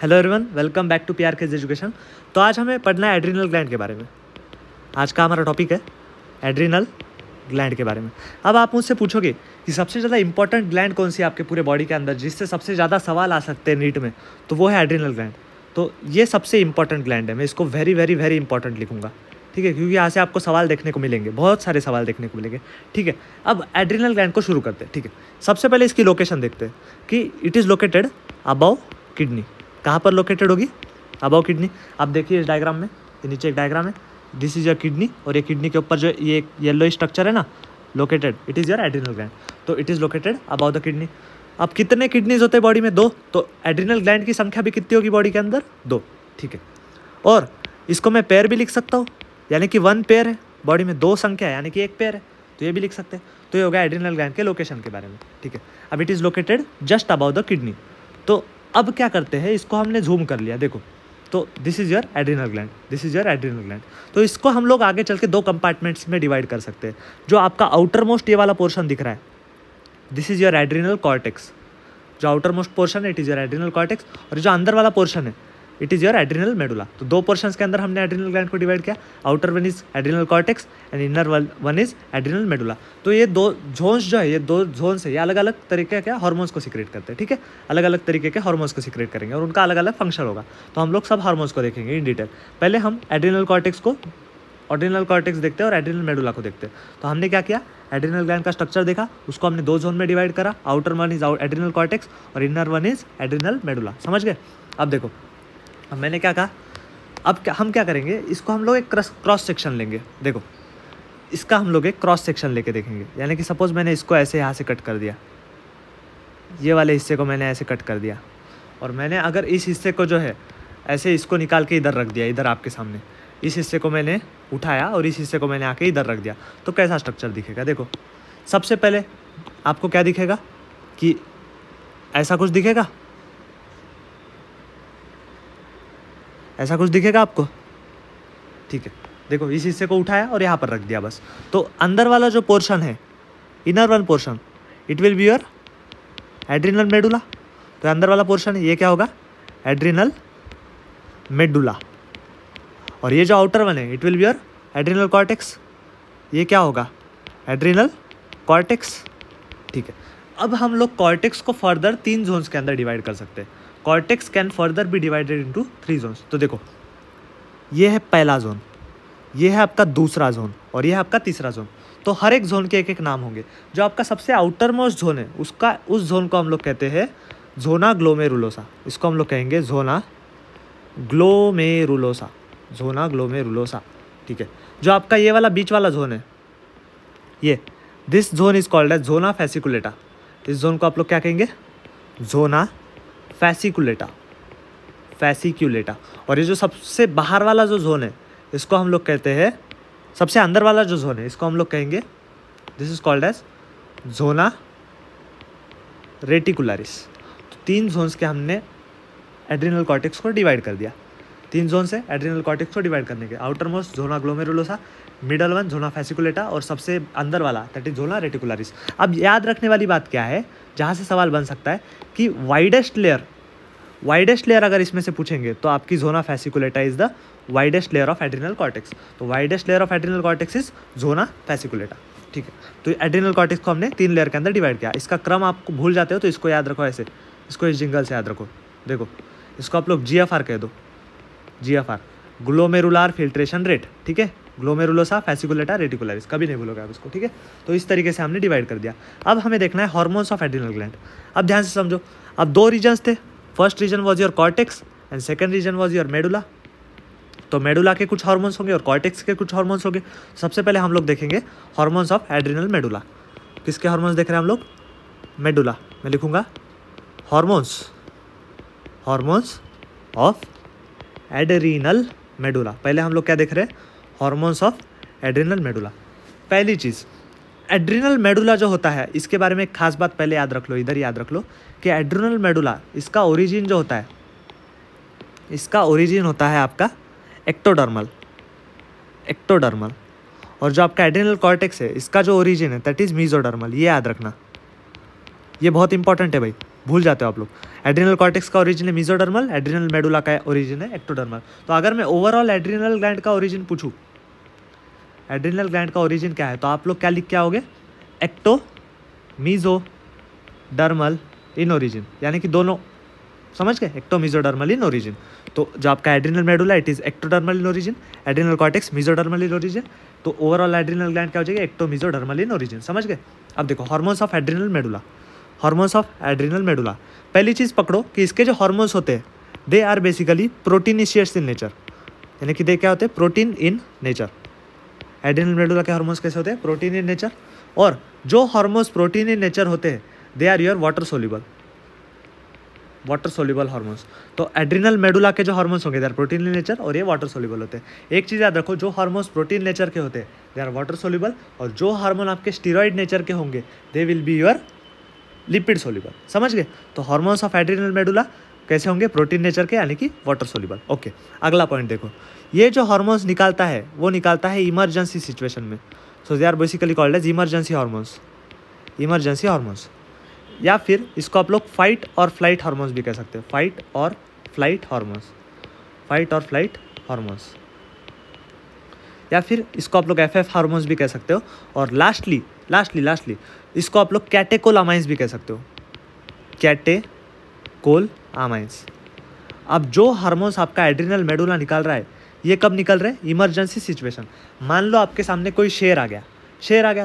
Hello everyone, welcome back to PR kids education. तो आज हमें पढ़ना है एड्रिनल ग्लैंड के बारे में। आज का हमारा टॉपिक है एड्रिनल ग्लैंड के बारे में। अब आप मुझसे पूछोगे कि सबसे ज़्यादा इंपॉर्टेंट ग्लैंड कौन सी है आपके पूरे बॉडी के अंदर, जिससे सबसे ज़्यादा सवाल आ सकते हैं नीट में, तो वो है एड्रिनल ग्लैंड। तो ये सबसे इंपॉर्टेंट ग्लैंड है, मैं इसको वेरी वेरी वेरी इंपॉर्टेंट लिखूंगा, ठीक है, क्योंकि यहाँ से आपको सवाल देखने को मिलेंगे, बहुत सारे सवाल देखने को मिलेंगे, ठीक है। अब एड्रिनल ग्लैंड को शुरू करते हैं, ठीक है। सबसे पहले इसकी लोकेशन देखते हैं कि it is located above kidney. कहाँ पर लोकेटेड होगी? Above kidney. आप देखिए इस डायग्राम में, ये नीचे एक डायग्राम है, दिस इज योर किडनी, और ये किडनी के ऊपर जो ये येलो स्ट्रक्चर है ना, located, it is your adrenal gland. तो it is located above the kidney. अब कितने किडनीज होते हैं बॉडी में? 2। तो एड्रिनल ग्लैंड की संख्या भी कितनी होगी बॉडी के अंदर? 2, ठीक है। और इसको मैं पेयर भी लिख सकता हूँ, यानी कि 1 पेयर है बॉडी में, 2 संख्या है यानी कि 1 पेयर है, तो ये भी लिख सकते हैं। तो ये हो गया एड्रिनल ग्लैंड के लोकेशन के बारे में, ठीक है। अब it is located just above the kidney. तो अब क्या करते हैं, इसको हमने जूम कर लिया, देखो, तो this is your adrenal gland, this is your adrenal gland. तो इसको हम लोग आगे चल के 2 कंपार्टमेंट्स में डिवाइड कर सकते हैं। जो आपका आउटर मोस्ट ये वाला पोर्शन दिख रहा है, this is your adrenal cortex. जो आउटर मोस्ट पोर्शन है, it is your adrenal cortex, और जो अंदर वाला पोर्शन है, it is your adrenal medulla. तो 2 पोर्शंस के अंदर हमने एड्रिनल ग्लैंड को डिवाइड किया। Outer one is adrenal cortex and inner one is adrenal medulla. तो ये 2 जोन्स जो है, ये 2 जोन्स है, ये अलग अलग तरीके के हार्मोन्स को सिक्रेट करते हैं, ठीक है। अलग अलग तरीके के हार्मोन्स को सिक्रेट करेंगे और उनका अलग अलग फंक्शन होगा। तो हम लोग सब हार्मोन्स को देखेंगे इन डिटेल। पहले हम एड्रिनल कॉर्टेक्स देखते हैं और एड्रिनल मेडुला को देखते हैं। तो हमने क्या किया, एड्रिनल ग्लैंड का स्ट्रक्चर देखा, उसको हमने 2 जोन में डिवाइड करा। Outer one is adrenal cortex और inner one is adrenal medulla. समझ गए? अब देखो, अब मैंने क्या कहा, हम क्या करेंगे, इसको हम लोग एक क्रॉस सेक्शन लेंगे। देखो, इसका हम लोग एक क्रॉस सेक्शन लेके देखेंगे। यानी कि सपोज मैंने इसको ऐसे यहाँ से कट कर दिया, ये वाले हिस्से को मैंने ऐसे कट कर दिया, और मैंने अगर इस हिस्से को जो है ऐसे इसको निकाल के इधर रख दिया, इधर आपके सामने, इस हिस्से को मैंने उठाया और इस हिस्से को मैंने आके इधर रख दिया, तो कैसा स्ट्रक्चर दिखेगा? देखो, सबसे पहले आपको क्या दिखेगा कि ऐसा कुछ दिखेगा, ऐसा कुछ दिखेगा आपको, ठीक है। देखो, इस हिस्से को उठाया और यहाँ पर रख दिया बस। तो अंदर वाला जो पोर्शन है, inner one portion, it will be your adrenal medulla. तो अंदर वाला पोर्शन है, ये क्या होगा? Adrenal medulla. और ये जो आउटर वन है, it will be your adrenal cortex. ये क्या होगा? एड्रिनल कॉर्टेक्स, ठीक है। अब हम लोग कॉर्टेक्स को फर्दर 3 जोन्स के अंदर डिवाइड कर सकते हैं। Cortex can further be divided into 3 zones. तो देखो, ये है पहला जोन, ये है आपका दूसरा जोन, और ये है आपका तीसरा जोन। तो हर एक जोन के एक एक नाम होंगे। जो आपका सबसे आउटर मोस्ट जोन है, उस जोन को हम लोग कहते हैं जोना ग्लोमेरुलोसा। इसको हम लोग कहेंगे जोना ग्लोमेरुलोसा, जोना ग्लोमेरुलोसा, ठीक है। जो आपका ये वाला बीच वाला जोन है, ये this zone is called as zona fasciculata. इस जोन को आप लोग क्या कहेंगे? Zona fasciculata, fasciculata. और ये जो सबसे बाहर वाला जो जोन है, इसको हम लोग कहते हैं, सबसे अंदर वाला जो जोन है, इसको हम लोग कहेंगे, this is called as zona reticularis. तो 3 जोन्स के हमने एड्रिनल कॉर्टेक्स को डिवाइड कर दिया। 3 जोन से एड्रिनल कॉर्टेक्स को डिवाइड करने के, outermost zona glomerulosa, middle one zona fasciculata, और सबसे अंदर वाला दैट इज जोना रेटिकुलरिस। अब याद रखने वाली बात क्या है, जहाँ से सवाल बन सकता है कि वाइडेस्ट लेयर अगर इसमें से पूछेंगे तो आपकी zona fasciculata is the widest layer of adrenal cortex. तो widest layer of adrenal cortex is zona fasciculata, ठीक है। तो एड्रिनल कॉर्टेक्स को हमने 3 लेयर के अंदर डिवाइड किया। इसका क्रम आपको भूल जाते हो तो इसको याद रखो ऐसे, इसको इस जिंगल से याद रखो। देखो, इसको आप लोग GFR कह दो, GFR, ग्लोमेरुलार फिल्ट्रेशन रेट, ठीक है। ग्लोमेरुलोसा फैसिकुलेटा रेटिकुलरिस, कभी नहीं भूलोगे आप इसको, ठीक है। तो इस तरीके से हमने डिवाइड कर दिया। अब हमें देखना है हार्मोन्स ऑफ एड्रिनल ग्लैंड। अब ध्यान से समझो, अब 2 रीजन्स थे। First region was your cortex and second region was your medulla. तो मेडुला के कुछ हार्मोन्स होंगे और कॉर्टेक्स के कुछ हार्मोन्स होंगे। सबसे पहले हम लोग देखेंगे हार्मोन्स ऑफ एड्रिनल मेडुला। किसके हार्मोन्स देख रहे हैं हम लोग? मेडुला। मैं लिखूंगा हार्मोन्स ऑफ एड्रिनल मेडुला। पहले हम लोग क्या देख रहे हैं? Hormones of adrenal medulla. पहली चीज़, एड्रिनल मेडुला जो होता है, इसके बारे में एक खास बात पहले याद रख लो, इधर याद रख लो कि एड्रिनल मेडुला, इसका ओरिजिन जो होता है, इसका ओरिजिन होता है आपका एक्टोडर्मल। और जो आपका एड्रिनल कॉर्टेक्स है, इसका जो ओरिजिन है दैट इज मीजोडर्मल। ये याद रखना, ये बहुत इंपॉर्टेंट है भाई। भूल जाते हो आप लोग। एड्रिनल कॉर्टेक्स का ओरिजिन है मेसोडर्मल, एड्रिनल मेडुला का ओरिजिन है एक्टोडर्मल। तो अगर मैं ओवरऑल एड्रिनल ग्लैंड का ओरिजिन पूछूं, एड्रिनल ग्लैंड का ओरिजिन क्या है, तो आप लोग क्या लिख के आओगे, एक्टो मेसोडर्मल इन ओरिजिन, यानी कि दोनों, समझ गए, एक्टो मेसोडर्मल इन ओरिजिन। तो जो आपका adrenal medulla it is ectodermal in origin, adrenal cortex mesodermal in origin. तो ओवरऑल एड्रिनल ग्लैंड क्या हो जाएगा, एक्टो मेसोडर्मल इन ओरिजिन, समझ गए। अब देखो hormones of adrenal medulla, hormones of adrenal medulla. पहली चीज़ पकड़ो कि इसके जो हार्मोन्स होते हैं they are basically proteinaceous in nature, यानी कि दे क्या होते हैं, protein in nature. Adrenal medulla के हार्मोन्स कैसे होते हैं, प्रोटीन इन नेचर। और जो हार्मोन्स प्रोटीन इन नेचर होते हैं they are your water soluble, water soluble hormones. तो एड्रिनल मेडुला के जो हार्मोन्स होंगे they are protein in nature और ये वाटर सोल्यूबल होते हैं। एक चीज़ याद रखो, जो हार्मोन्स प्रोटीन नेचर के होते हैं दे आर वाटर सोल्यूबल, और जो हार्मोन आपके स्टीरॉइड नेचर के होंगे दे will be your lipid soluble, समझ गए। तो हार्मोन्स ऑफ एड्रिनल मेडुला कैसे होंगे, प्रोटीन नेचर के यानी कि वाटर सोल्यूबल। ओके, अगला पॉइंट देखो, ये जो हार्मोन्स निकालता है वो निकालता है इमरजेंसी सिचुएशन में। So they are basically called as emergency hormones, emergency hormones. या फिर इसको आप लोग फाइट और फ्लाइट हार्मोन्स भी कह सकते हो, फाइट और फ्लाइट हार्मोन्स, फाइट और फ्लाइट हार्मोन्स। या फिर इसको आप लोग एफएफ हार्मोन्स भी कह सकते हो। और लास्टली इसको आप लोग कैटेकोलामाइंस भी कह सकते हो, कैटेकोलामाइंस। अब जो हार्मोन्स आपका एड्रिनल मेडुला निकाल रहा है ये कब निकल रहे हैं, इमरजेंसी सिचुएशन। मान लो आपके सामने कोई शेर आ गया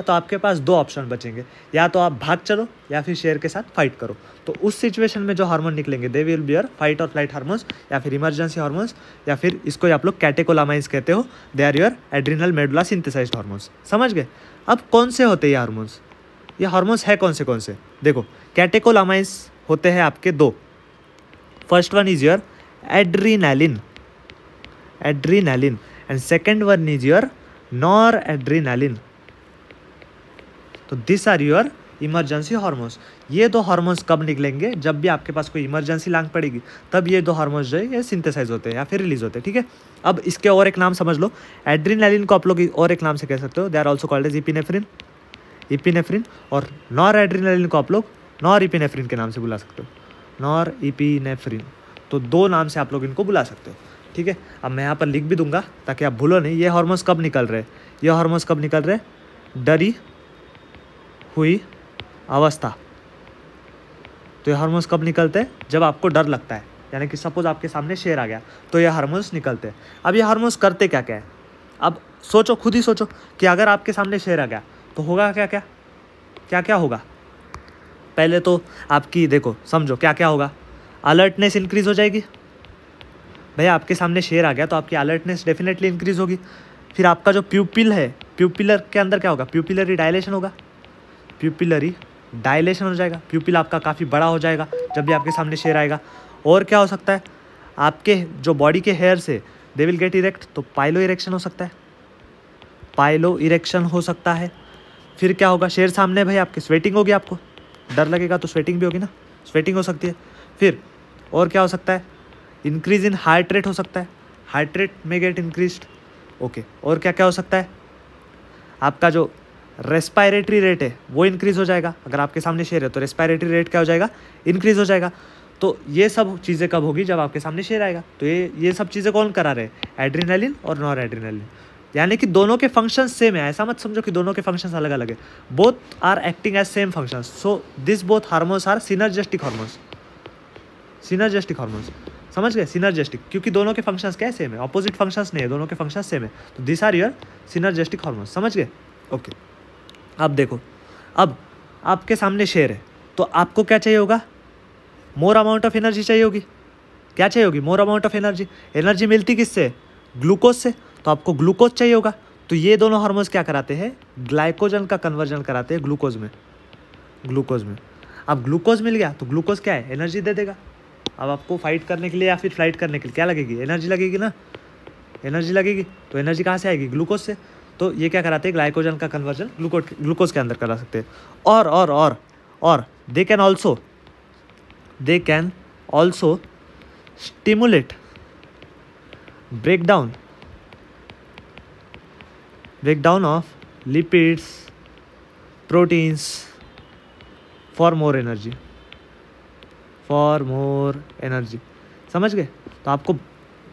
तो आपके पास दो ऑप्शन बचेंगे, या तो आप भाग चलो या फिर शेर के साथ फाइट करो। तो उस सिचुएशन में जो हार्मोन निकलेंगे दे विल बी योर फाइट और फ्लाइट हार्मोन्स, या फिर इमरजेंसी हार्मोन्स, या फिर इसको आप लोग कैटेकोलामाइंस कहते हो। They are your adrenal medulla synthesized hormones, समझ गए। अब कौन से होते हैं ये हार्मोन्स, ये हार्मोन्स है कौन से, देखो कैटेकोलामाइंस होते हैं आपके दो। First one is your adrenaline, and second one is your noradrenaline. तो this are your emergency hormones. ये दो हार्मोन्स कब निकलेंगे, जब भी आपके पास कोई इमरजेंसी लांग पड़ेगी तब ये दो हार्मोन्स जो है ये सिंथेसाइज होते हैं या फिर रिलीज होते हैं, ठीक है। अब इसके और एक नाम समझ लो, एड्रीनैलिन को आप लोग और एक नाम से कह सकते हो, they are also called as epinephrine. और नॉर एड्रीनैलिन को आप लोग नॉर इपिनेफ्रिन के नाम से बुला सकते हो, नॉर इपिनेफ्रिन। तो दो नाम से आप लोग इनको बुला सकते हो, ठीक है। अब मैं यहाँ पर लिख भी दूंगा ताकि आप भूलो नहीं। ये हार्मोन्स कब निकल रहे हैं, ये हार्मोन्स कब निकल रहे हैं, डरी हुई अवस्था। तो ये हार्मोन्स कब निकलते हैं, जब आपको डर लगता है, यानी कि सपोज आपके सामने शेर आ गया तो ये हार्मोन्स निकलते हैं। अब ये हार्मोन्स करते क्या क्या है, अब सोचो, खुद ही सोचो कि अगर आपके सामने शेर आ गया तो होगा क्या क्या, क्या क्या होगा। पहले तो आपकी देखो समझो क्या क्या होगा, अलर्टनेस इंक्रीज हो जाएगी। भैया आपके सामने शेर आ गया तो आपकी अलर्टनेस डेफिनेटली इंक्रीज होगी। फिर आपका जो प्यूपिल है, प्यूपिलर के अंदर क्या होगा, प्यूपिलरी डायलेशन होगा, प्यूपिलरी डायलेशन हो जाएगा, प्यूपिल आपका काफ़ी बड़ा हो जाएगा जब भी आपके सामने शेर आएगा। और क्या हो सकता है, आपके जो बॉडी के हेयर से दे विल गेट इरेक्ट, तो पाइलो इरेक्शन हो सकता है, पाइलो इरेक्शन हो सकता है। फिर क्या होगा, शेर सामने भाई आपके स्वेटिंग होगी, आपको डर लगेगा तो स्वेटिंग भी होगी ना, स्वेटिंग हो सकती है। फिर और क्या हो सकता है, इंक्रीज इन हार्ट रेट हो सकता है, हार्ट रेट में गेट इंक्रीज्ड, ओके। और क्या क्या हो सकता है, आपका जो रेस्पायरेटरी रेट है वो इंक्रीज़ हो जाएगा। अगर आपके सामने शेर है तो रेस्पायरेटरी रेट क्या हो जाएगा, इंक्रीज़ हो जाएगा। तो ये सब चीज़ें कब होगी, जब आपके सामने शेर आएगा। तो ये सब चीज़ें कौन करा रहे हैं, एड्रीनलिन और नॉर एड्रीनलिन। यानी कि दोनों के फंक्शंस सेम है, ऐसा मत समझो कि दोनों के फंक्शंस अलग अलग है, both are acting as same functions. So this both hormones are synergistic hormones, synergistic hormones, समझ गए, सिनर्जेस्टिक, क्योंकि दोनों के फंक्शंस क्या है, सेम है, ऑपोजिट फंक्शंस नहीं है, दोनों के फंक्शंस सेम है। तो this are your synergistic hormones, समझ गए, ओके। अब देखो, अब आपके सामने शेर है तो आपको क्या चाहिए होगा, मोर अमाउंट ऑफ एनर्जी चाहिए होगी। क्या चाहिए होगी, more amount of energy. Energy मिलती किससे, ग्लूकोज से, तो आपको ग्लूकोज चाहिए होगा। तो ये दोनों हार्मोन्स क्या कराते हैं, ग्लाइकोजन का कन्वर्जन कराते हैं ग्लूकोज में, ग्लूकोज में। अब ग्लूकोज मिल गया तो ग्लूकोज क्या है, एनर्जी दे देगा। अब आपको फाइट करने के लिए या फिर फ्लाइट करने के लिए क्या लगेगी, एनर्जी लगेगी ना, एनर्जी लगेगी। तो एनर्जी कहाँ से आएगी, ग्लूकोज से। तो ये क्या कराते हैं, ग्लाइकोजन का कन्वर्जन ग्लूकोज के अंदर करा सकते हैं। और they can also stimulate breakdown of lipids, proteins for more energy, for more energy. समझ गए? तो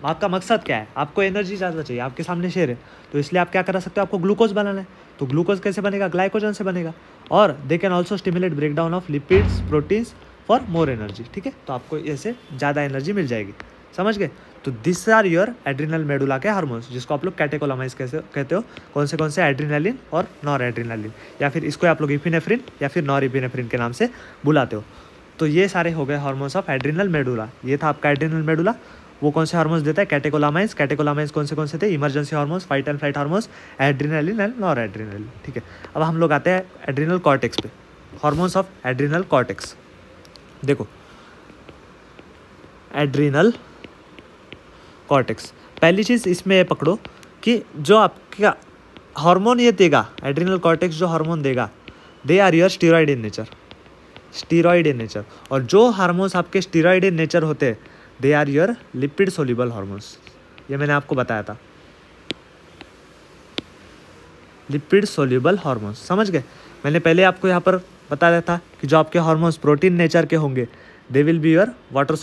आपका मकसद क्या है? आपको एनर्जी ज़्यादा चाहिए, आपके सामने शेर है, तो इसलिए आप क्या कर सकते हो? आपको ग्लूकोज बनाना है, तो ग्लूकोज कैसे बनेगा? ग्लाइकोजन से बनेगा। और they can also stimulate break down of lipids proteins for more energy. ठीक है, तो आपको ऐसे ज़्यादा एनर्जी मिल जाएगी। समझ गए? तो this are your adrenal medulla के हार्मोन्स, जिसको आप लोग कैटेकोलामाइंस कैसे कहते हो। कौन से एड्रिनलिन और नॉर एड्रिनलिन, या फिर इसको आप लोग इपिनेफ्रिन या फिर नॉर इपिनेफ्रिन के नाम से बुलाते हो। तो ये सारे हो गए हार्मोन्स ऑफ एड्रिनल मेडुला। ये था आपका एड्रिनल मेडुला। वो कौन से हार्मोन्स देता है? कैटेकोलामाइंस। कैटेकोलामाइंस कौन से थे? Emergency hormones, fight and flight hormones, adrenaline and nor adrenaline. ठीक है, अब हम लोग आते हैं एड्रिनल कॉर्टेक्स पे। हार्मोन्स ऑफ एड्रिनल कॉर्टेक्स, देखो एड्रिनल कॉर्टेक्स, पहली चीज़ इसमें पकड़ो कि जो आपका हार्मोन ये देगा, एड्रिनल कॉर्टेक्स जो हार्मोन देगा, they are your steroid in nature. Steroid in nature. और जो हार्मोन्स आपके स्टीरॉइड इन नेचर होते हैं, they are your lipid soluble hormones. ये मैंने आपको बताया था, लिपिड सोल्यूबल हार्मोन्स। समझ गए? मैंने पहले आपको यहाँ पर बताया था कि जो आपके हार्मोन्स प्रोटीन नेचर के होंगे, दे will be your water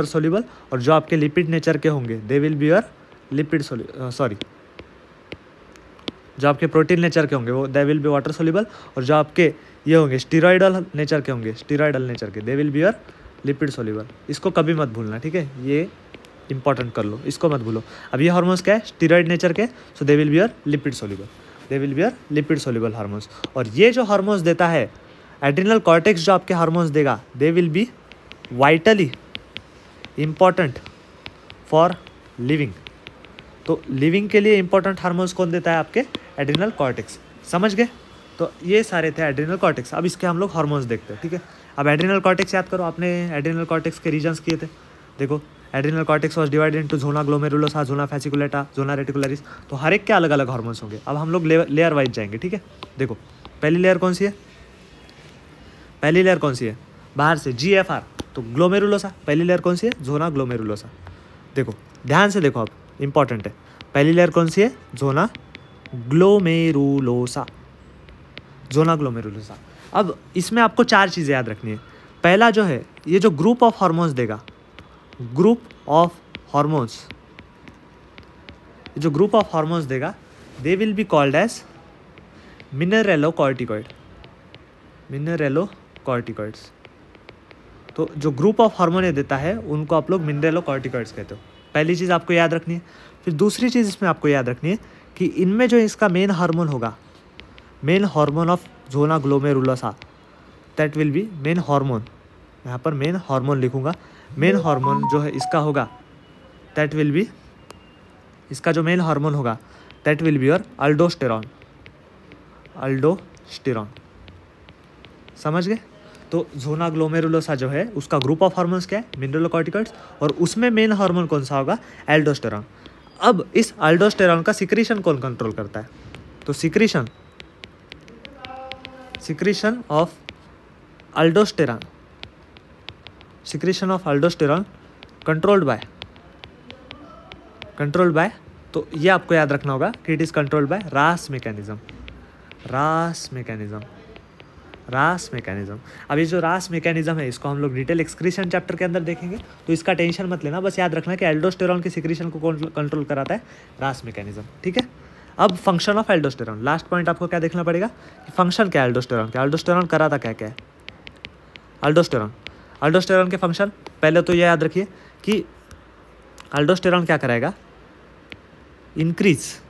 soluble, और जो आपके लिपिड नेचर के होंगे, दे विल बी योर लिपिड जो आपके प्रोटीन नेचर के होंगे वो दे विल बी वाटर सोल्यूबल, और जो आपके ये होंगे स्टीरॉइडल नेचर के होंगे, दे will be your lipid soluble. इसको कभी मत भूलना, ठीक है? ये इंपॉर्टेंट कर लो, इसको मत भूलो। अब ये हार्मोन्स क्या है? स्टीरॉइड नेचर के, so they will be your lipid soluble hormones. और ये जो हार्मोन्स देता है एड्रिनल कॉर्टेक्स, जो आपके हार्मोन्स देगा, they will B vitally important for living. तो लिविंग के लिए इंपॉर्टेंट हार्मोन्स कौन देता है? आपके एड्रिनल कॉर्टेक्स। समझ गए? तो ये सारे थे एड्रिनल कॉर्टेक्स। अब इसके हम लोग हार्मोन्स देखते हैं, ठीक है? अब एड्रिनल कॉर्टेक्स याद करो, आपने एड्रिनल कॉर्टेक्स के रीजन्स किए थे। देखो, adrenal cortex was divided into zona glomerulosa, zona fasciculata, zona reticularis. तो हर एक के अलग अलग हार्मोन्स होंगे। अब हम लोग लेयर वाइज जाएंगे, ठीक है? देखो, पहली लेयर कौन सी है? बाहर से GFR, तो ग्लोमेरुलोसा। पहली लेयर कौन सी है? Zona glomerulosa. देखो, ध्यान से देखो, अब इंपॉर्टेंट है। पहली लेयर कौन सी है? Zona glomerulosa. अब इसमें आपको 4 चीज़ें याद रखनी है। पहला जो है, ये जो ग्रुप ऑफ हार्मोन्स देगा, they will be called as mineralocorticoids. तो जो ग्रुप ऑफ हार्मोन ये देता है, उनको आप लोग मिनरेलोकॉर्टिकॉइड्स कहते हो। पहली चीज़ आपको याद रखनी है। फिर दूसरी चीज़ इसमें आपको याद रखनी है कि इनमें जो इसका मेन हार्मोन होगा, main hormone of zona glomerulosa, that will be main hormone. यहाँ पर मेन हार्मोन लिखूँगा। मेन हार्मोन जो है इसका होगा, दैट विल बी, इसका जो मेन हार्मोन होगा, that will be your aldosterone. समझ गए? तो जोना ग्लोमेरुलोसा जो है, उसका ग्रुप ऑफ हार्मोन्स क्या है? मिनरेलोकॉर्टिकॉइड्स। और उसमें मेन हार्मोन कौन सा होगा? एल्डोस्टेरॉन। अब इस अल्डोस्टेरॉन का सिक्रीशन कौन कंट्रोल करता है? तो secretion of aldosterone controlled by, तो ये आपको याद रखना होगा कि इट इज कंट्रोल्ड बाय रास मैकेनिज्म। अब ये जो रास मैकेनिज्म है, इसको हम लोग डिटेल एक्सक्रीशन चैप्टर के अंदर देखेंगे, तो इसका टेंशन मत लेना। बस याद रखना कि एल्डोस्टेरॉन की सिक्रीशन को कंट्रोल कराता है रास मैकेनिज्म, ठीक है? अब function of aldosterone, last point आपको क्या देखना पड़ेगा कि फंक्शन क्या है एल्डोस्टेरॉन कराता क्या है? अल्डोस्टेरॉन के फंक्शन, पहले तो ये याद रखिए कि अल्डोस्टेरॉन क्या कराएगा? Increase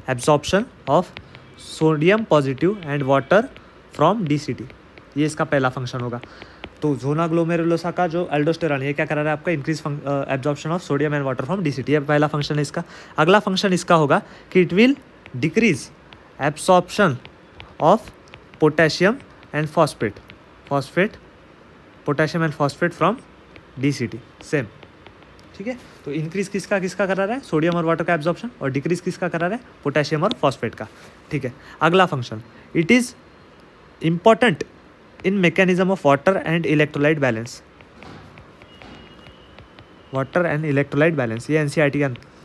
absorption of sodium positive and water from DCT। ये इसका पहला फंक्शन होगा। तो जोना ग्लोमेरुलोसा का जो एल्डोस्टेरॉन, ये क्या करा रहा है? आपका increase absorption of sodium and water from DCT। ये पहला फंक्शन है इसका। अगला फंक्शन इसका होगा कि it will decrease absorption of potassium and phosphate from DCT। Same, ठीक है? तो इंक्रीज किसका करा रहा है? सोडियम और वाटर का एब्जॉर्प्शन। और डिक्रीज किसका करा रहा है? पोटेशियम और फॉस्फेट का, ठीक है? अगला function, it is important in mechanism of water and electrolyte balance. ये NCERT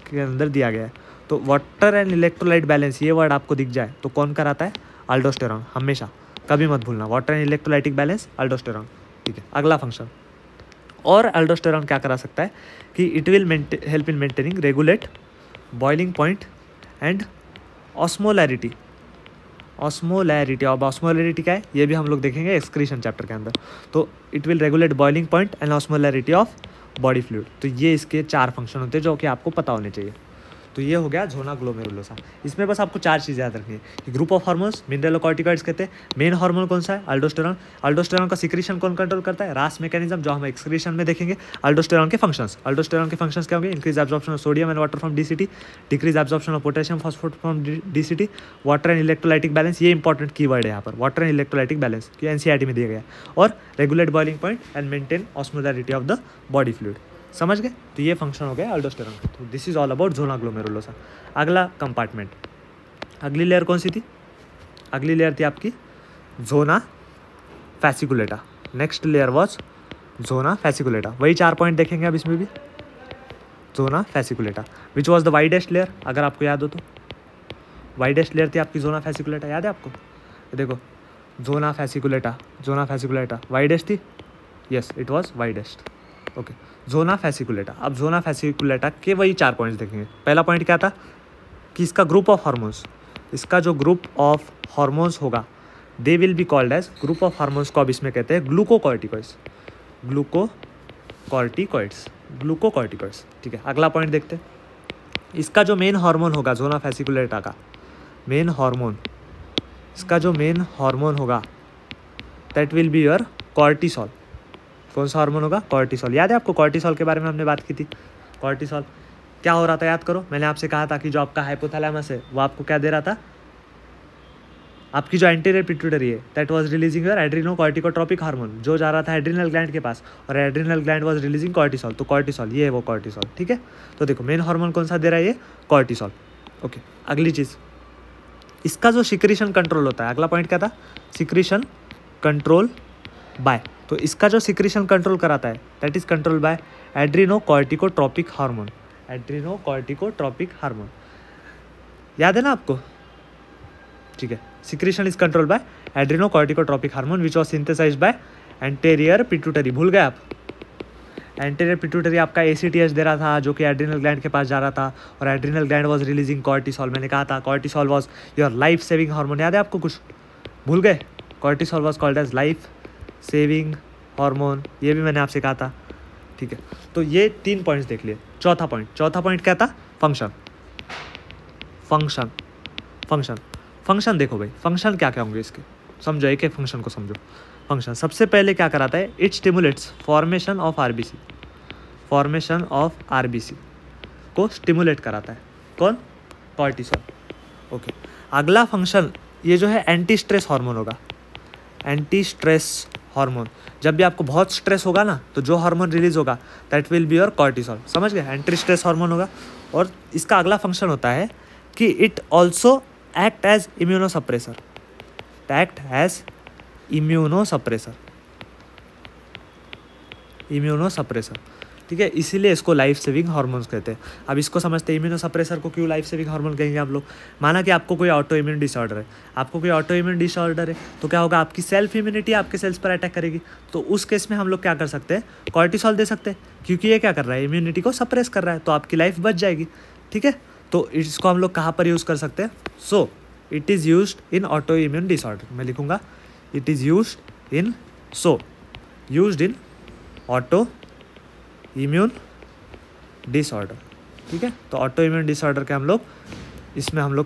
के अंदर दिया गया है। तो वाटर एंड इलेक्ट्रोलाइट बैलेंस, ये वर्ड आपको दिख जाए तो कौन कराता है? अल्डोस्टेरॉन, हमेशा। कभी मत भूलना, water and electrolytic balance aldosterone. ठीक है, अगला फंक्शन। और अल्डोस्टेरॉन क्या करा सकता है कि it will help in maintaining regulate boiling point and osmolarity. अब ऑस्मोलैरिटी क्या है ये भी हम लोग देखेंगे एक्सक्रीशन चैप्टर के अंदर। तो it will regulate boiling point and osmolarity of body fluid. तो ये इसके 4 फंक्शन होते हैं जो कि आपको पता होने चाहिए। तो ये हो गया ज़ोना ग्लोमेरुलोसा। इसमें बस आपको 4 चीज़ें याद रखनी है कि ग्रुप ऑफ हार्मोन्स मिनरलोकॉर्टिकॉइड्स कहते हैं। मेन हार्मोन कौन सा है? अल्डोस्टेरॉन। अल्डोस्टेरॉन का सिक्रीशन कौन कंट्रोल करता है? रास मैकेनिज्म, जो हम एक्सक्रीशन में देखेंगे। अल्डोस्टेरॉन के फंक्शंस क्या होंगे? Increase absorption of sodium and water from DCT, decrease absorption of potassium phosphate from DCT, water and electrolytic balance. ये इंपॉर्टेंट कीवर्ड है यहाँ पर, वाटर एंड इलेक्ट्रोलाइटिक बैलेंस, कि एनसीईआरटी में दिया गया। और regulate boiling point and maintain osmolarity of the body fluid. समझ गए? तो ये फंक्शन हो गया अल्डोस्टेरॉन का। तो this is all about zona glomerulosa. अगला कंपार्टमेंट, अगली लेयर कौन सी थी? अगली लेयर थी आपकी zona fasciculata. Next layer was zona fasciculata. वही 4 पॉइंट देखेंगे अब इसमें भी। Zona fasciculata which was the widest layer, अगर आपको याद हो तो। वाइडेस्ट लेयर थी आपकी ज़ोना फैसिकुलेटा, याद है आपको? देखो ज़ोना फैसिकुलेटा वाइडेस्ट थी। Yes, it was widest. Okay, zona fasciculata. अब ज़ोना फैसिकुलेटा के वही 4 पॉइंट्स देखेंगे। पहला पॉइंट क्या था कि इसका ग्रुप ऑफ हार्मोन्स, इसका जो ग्रुप ऑफ हार्मोन्स होगा they will be called as, group of hormones को अब इसमें कहते हैं ग्लूकोकॉर्टिकॉइड्स। ठीक है, अगला पॉइंट देखते हैं। इसका जो मेन हार्मोन होगा ज़ोना फैसिकुलेटा का मेन हार्मोन, इसका जो मेन हार्मोन होगा that will be your cortisol. कौन सा हार्मोन होगा? कॉर्टिसोल। याद है आपको कॉर्टिसोल के बारे में हमने बात की थी? कॉर्टिसोल क्या हो रहा था याद करो। मैंने आपसे कहा था कि जो आपका हाइपोथैलेमस है वो आपको क्या दे रहा था? आपकी जो एंटीरियर पिट्यूटरी है that was releasing your adrenocorticotropic hormone, जो जा रहा था एड्रिनल ग्लैंड के पास, और adrenal gland was releasing cortisol. तो कॉर्टिसोल, ये है वो कॉर्टिसोल। ठीक है, तो देखो मेन हार्मोन कौन सा दे रहा है? ये कॉर्टिसोल। ओके, अगली चीज़, इसका जो सिक्रीशन कंट्रोल होता है, अगला पॉइंट क्या था? Secretion control by. तो इसका जो सिक्रीशन कंट्रोल कराता है that is control by adrenocorticotropic hormone. याद है ना आपको? ठीक है, secretion is control by adrenocorticotropic hormone which was synthesised by anterior pituitary. भूल गए आप? एंटेरियर पिट्यूटरी आपका ACTH दे रहा था जो कि एड्रिनल ग्लैंड के पास जा रहा था, और adrenal gland was releasing cortisol. मैंने कहा था cortisol was your life saving hormone. याद है आपको? कुछ भूल गए? Cortisol was called as life saving hormone, ये भी मैंने आपसे कहा था। ठीक है, तो ये 3 पॉइंट्स देख लिए। चौथा पॉइंट क्या था? फंक्शन देखो भाई, फंक्शन क्या क्या होंगे इसके, समझो, एक एक फंक्शन को समझो। फंक्शन सबसे पहले क्या कराता है? It stimulates formation of RBC को स्टिमुलेट कराता है। कौन? कॉर्टिसोल। ओके, अगला फंक्शन ये जो है एंटी स्ट्रेस हार्मोन होगा। एंटी स्ट्रेस हार्मोन, जब भी आपको बहुत स्ट्रेस होगा ना तो जो हार्मोन रिलीज होगा that will be your cortisol. समझ गए? एंटी स्ट्रेस हार्मोन होगा। और इसका अगला फंक्शन होता है कि इट ऑल्सो एक्ट एज इम्यूनोसप्रेसर। ठीक है, इसीलिए इसको लाइफ सेविंग हार्मोन्स कहते हैं। अब इसको समझते हैं, इम्यूनोसप्रेसर को क्यों लाइफ सेविंग हार्मोन कहेंगे आप लोग? माना कि आपको कोई ऑटो इम्यून डिसऑर्डर है, तो क्या होगा? आपकी सेल्फ इम्यूनिटी आपके सेल्स पर अटैक करेगी। तो उस केस में हम लोग क्या कर सकते हैं? कॉर्टिसोल दे सकते हैं, क्योंकि ये क्या कर रहा है? इम्यूनिटी को सप्रेस कर रहा है, तो आपकी लाइफ बच जाएगी। ठीक है, तो इसको हम लोग कहाँ पर यूज़ कर सकते हैं? So it is used in auto immune disorder. मैं लिखूँगा it is used in auto immune disorder. ठीक है, तो ऑटो इम्यून डिसऑर्डर के हम लोग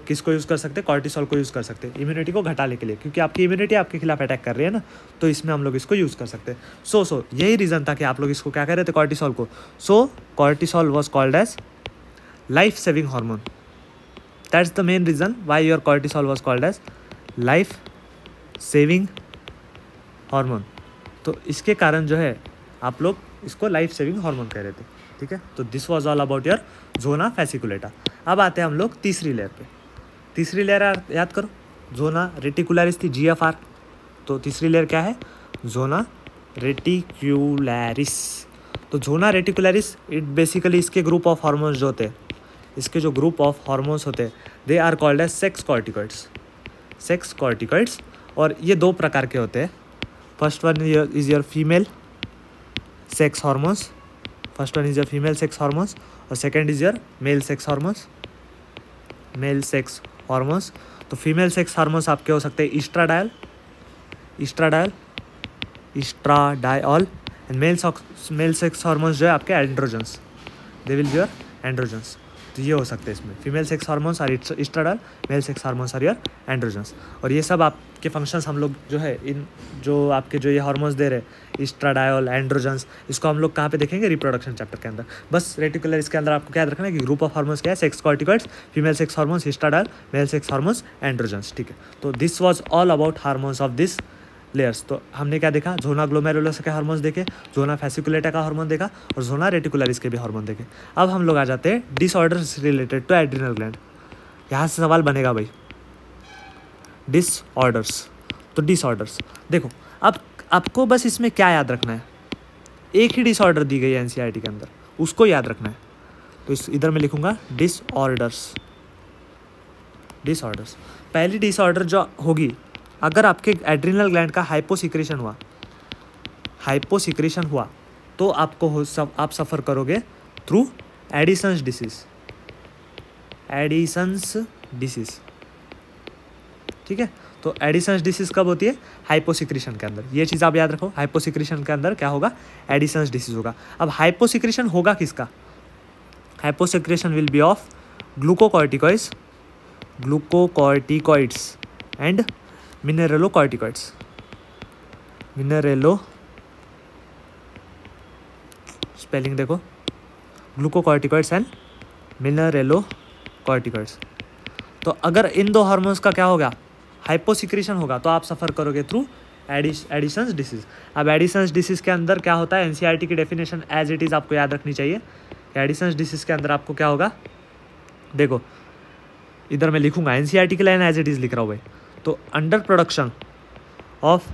किसको यूज़ कर सकते हैं? कॉर्टिसोल को यूज़ कर सकते हैं इम्यूनिटी को घटाने के लिए, क्योंकि आपकी इम्यूनिटी आपके खिलाफ अटैक कर रही है ना, तो इसमें हम लोग इसको यूज़ कर सकते हैं। सो यही रीज़न था कि आप लोग इसको क्या कह रहे थे? कॉर्टिसोल को। So cortisol was called as life saving hormone. That's the main reason why your cortisol was called as life saving hormone. तो इसके कारण जो है आप लोग इसको लाइफ सेविंग हार्मोन कह रहे थे। ठीक है, तो this was all about your zona fasciculata. अब आते हैं हम लोग तीसरी लेयर पे। तीसरी लेयर याद करो, ज़ोना रेटिकुलरिस थी, GFR। तो तीसरी लेयर क्या है? Zona reticularis. तो ज़ोना रेटिकुलरिस इट बेसिकली इसके ग्रुप ऑफ हार्मोन्स जो होते हैं, इसके जो ग्रुप ऑफ हार्मोन्स होते हैं they are called as sex corticoids. और ये दो प्रकार के होते हैं। First one is your female sex hormones, first one is your female sex hormones और second is your male sex hormones, male sex hormones. तो फीमेल सेक्स हार्मोन्स आपके हो सकते हैं oestradiol, oestradiol, oestradiol and male sex hormones जो है आपके androgens, they will be your androgens. तो ये हो सकते हैं इसमें, female sex hormones are oestradiol, male sex hormones are your androgens. और ये सब आपके फंक्शंस हम लोग जो है इन जो आपके जो ये हार्मोन्स दे रहे हैं ईस्ट्राडायल, एंड्रोजन्स, इसको हम लोग कहाँ पे देखेंगे, रिप्रोडक्शन चैप्टर के अंदर। बस रेटिकुलर इसके अंदर आपको क्या रखना है कि ग्रुप ऑफ हार्मोन्स क्या है, sex corticoids, female sex hormones oestradiol, male sex hormones androgens. ठीक है, तो this was all about hormones of this layers. तो हमने क्या देखा, जोना ग्लोमेरुलस के हार्मोन्स देखे, जोना फैसिकुलेटा का हार्मोन देखा और जोना रेटिकुलरिस के भी हार्मोन देखे। अब हम लोग आ जाते हैं disorders related to adrenal gland. यहाँ से सवाल बनेगा भाई, डिसऑर्डर्स। तो डिसऑर्डर्स देखो, अब आपको बस इसमें क्या याद रखना है, एक ही डिसऑर्डर दी गई है एनसीईआरटी के अंदर, उसको याद रखना है। तो इस इधर मैं लिखूंगा डिसऑर्डर्स, डिसऑर्डर्स। पहली डिसऑर्डर जो होगी, अगर आपके एड्रिनल ग्लैंड का हाइपोसिक्रेशन हुआ, हाइपोसिक्रेशन हुआ तो आपको आप सफ़र करोगे through Edison's disease, Addison's disease. ठीक है, तो एडिसन्स डिसीज कब होती है, हाइपोसिक्रेशन के अंदर। ये चीज़ आप याद रखो, हाइपोसिक्रेशन के अंदर क्या होगा, एडिसन्स डिसीज होगा। अब हाइपोसिक्रेशन होगा किसका, hyposecretion will be of glucocorticoids, glucocorticoids and mineralocorticoids, mineralo spelling देखो, ग्लूकोकॉर्टिकॉइड्स एंड मिनरेलोकॉर्टिकॉइड्स। तो अगर इन दो हार्मोन्स का क्या होगा, हाइपोसिक्रेशन होगा, तो आप सफ़र करोगे थ्रू एडिसन्स डिसीज। अब एडिसन्स डिसीज के अंदर क्या होता है, एनसीईआरटी की डेफिनेशन एज इट इज़ आपको याद रखनी चाहिए। एडिसन्स डिसीज के अंदर आपको क्या होगा, देखो इधर मैं लिखूंगा, एनसीईआरटी की लाइन एज इट इज़ लिख रहा हूँ भाई। तो under production of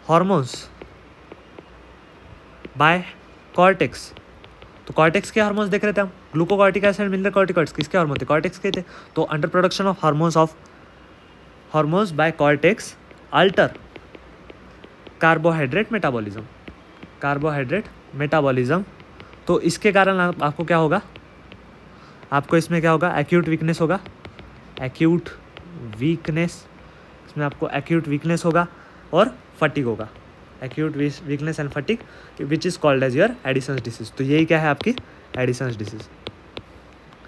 hormones by cortex, तो कॉर्टेक्स के हार्मोन्स देख रहे थे हम, ग्लूकोकॉर्टिकॉइड्स एंड मिनरलोकॉर्टिकॉइड्स किसके हार्मोन थे, कॉर्टेक्स के थे। तो under production of hormones by cortex alter carbohydrate metabolism, carbohydrate metabolism. तो इसके कारण आपको क्या होगा, आपको इसमें क्या होगा, एक्यूट वीकनेस होगा, एक्यूट वीकनेस, इसमें आपको एक्यूट वीकनेस होगा और फटीग होगा, acute weakness and fatigue, which is called as your Addison's disease. तो यही क्या है आपकी एडिसन्स डिसीज,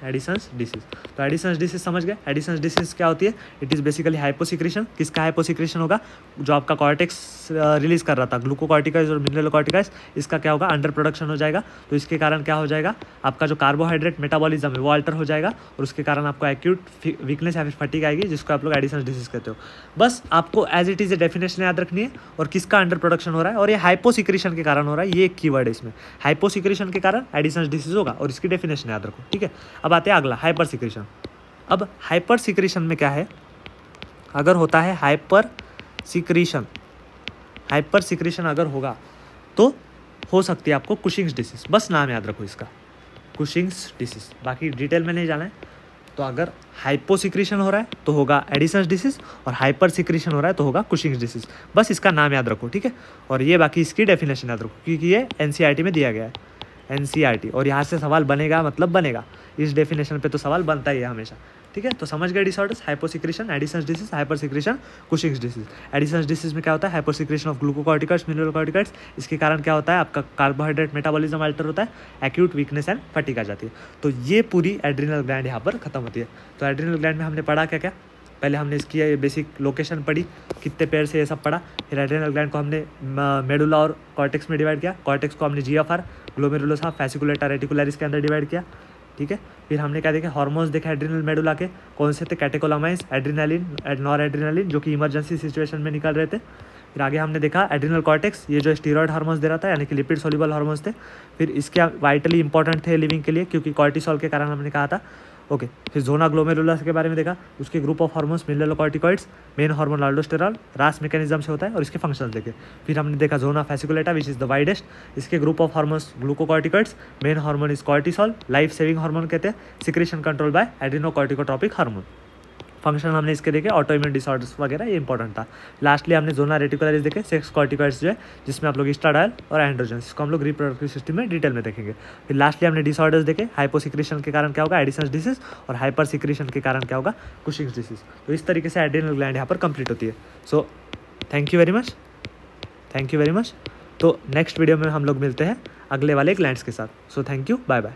एडिसन्स डिसीज। तो एडिसन्स डिसीज समझ गए, एडिसन्स डिसीज क्या होती है, इट इज़ बेसिकली हाइपोसिक्रेशन। किसका हाइपोसिक्रेशन होगा, जो आपका कॉर्टेक्स रिलीज कर रहा था, ग्लूकोकॉर्टिकॉइड्स और मिनरलोकॉर्टिकॉइड्स, इसका क्या होगा, अंडर प्रोडक्शन हो जाएगा। तो इसके कारण क्या हो जाएगा, आपका जो कार्बोहाइड्रेट मेटाबॉलिज्म है वो अल्टर हो जाएगा और उसके कारण आपको एक्यूट वीकनेस या फिर फटीग आएगी, जिसको आप लोग एडिसन्स डिसीज कहते हो। बस आपको as it is a definition याद रखनी है और किसका अंडर प्रोडक्शन हो रहा है, और ये हाइपोसिक्रेशन के कारण हो रहा है, ये एक कीवर्ड है इसमें, हाइपोसिक्रेशन के कारण एडिसन्स डिसीज होगा और इसकी डेफिनेशन याद रखो। ठीक है, अब आते हैं अगला, हाइपर सिक्रेशन। अब हाइपर सिक्रेशन में क्या है, अगर होता है हाइपर सिक्रेशन, हाइपर सिक्रेशन अगर होगा तो हो सकती है आपको कुशिंग्स डिसीज, बस नाम याद रखो इसका, कुशिंग्स डिसीज, बाकी डिटेल में नहीं जाना है। तो अगर हाइपोसिक्रेशन हो रहा है तो होगा एडिसन्स डिसीज और हाइपर सिक्रेशन हो रहा है तो होगा कुशिंग्स डिसीज, बस इसका नाम याद रखो। ठीक है, और ये बाकी इसकी डेफिनेशन याद रखो क्योंकि ये एनसीईआरटी में दिया गया है, एनसीईआरटी, और यहाँ से सवाल बनेगा मतलब बनेगा, इस डेफिनेशन पे तो सवाल बनता ही है हमेशा। ठीक है, तो समझ गए disorders, hyposecretion, Edison's disease, hyper secretion, Cushing's disease. Addison's disease में क्या होता है, हाइपोसिक्रेशन ऑफ ग्लूकोकॉर्टिकॉइड्स, मिनरलोकॉर्टिकॉइड्स, इसके कारण क्या होता है, आपका कार्बोहाइड्रेट मेटाबॉलिज्म अल्टर होता है, एक्यूट वीकनेस एंड फटीग आ जाती है। तो ये पूरी एड्रिनल ग्लैंड यहाँ पर खत्म होती है। तो एड्रिनल ग्लैंड में हमने पढ़ा क्या क्या, पहले हमने इसकी बेसिक लोकेशन पढ़ी, कितने पेयर से ये सब पढ़ा, फिर एड्रिनल ग्लैंड को हमने मेडुला और कॉर्टेक्स में डिवाइड किया, कॉर्टेक्स को हमने जीएफआर, ग्लोमेरुलस फैसिकुलेटा रेटिकुलरिस के अंदर डिवाइड किया। ठीक है, फिर हमने क्या देखा, हार्मोन्स देखा एड्रिनल मेडुला के, कौन से थे, कैटेकोलामाइन्स, एड्रिनालिन, नॉर एड्रिनालिन, जो कि इमरजेंसी सिचुएशन में निकल रहे थे। फिर आगे हमने देखा एड्रिनल कॉर्टेक्स, ये जो स्टीरॉयड हार्मोन्स दे रहा था, यानी कि लिपिड सोल्यूबल हार्मोन्स थे। फिर इसके वाइटली इंपॉर्टेंट थे लिविंग के लिए क्योंकि कॉर्टिसोल के कारण हमने कहा था। ओके, फिर जोना ग्लोमेरुलस के बारे में देखा, उसके group of hormones mineralocorticoids, main hormone aldosterone, RAS mechanism से होता है और इसके फंक्शंस देखे। फिर हमने देखा zona fasciculata which is the widest, इसके group of hormones glucocorticoids, main hormone is cortisol, life saving hormone कहते हैं, secretion control by adrenocorticotropic hormone. Function हमने इसके देखे, ऑटो इम्यून डिसऑर्डर्स वगैरह, ये इंपॉर्टेंट था। लास्टली हमने जोना रेटिकुलरिस देखे, सेक्स कॉर्टिकॉइड्स जो है जिसमें आप लोग एस्ट्राडायल और एंड्रोजन्स, इसको हम लोग रिप्रोडक्टिव सिस्टम में डिटेल में देखेंगे। फिर लास्टली हमने डिसऑर्डर्स देखे, हाइपोसिक्रेशन के कारण क्या होगा एडिशंस डिसीज, और हाइपर सिक्रेशन के कारण क्या होगा कुशिंग्स डिसीज। तो इस तरीके से एड्रिनल ग्लैंड यहाँ पर कंप्लीट होती है। सो थैंक यू वेरी मच। तो नेक्स्ट वीडियो में हम लोग मिलते हैं अगले वाले ग्लैंड्स के साथ। So thank you, bye bye.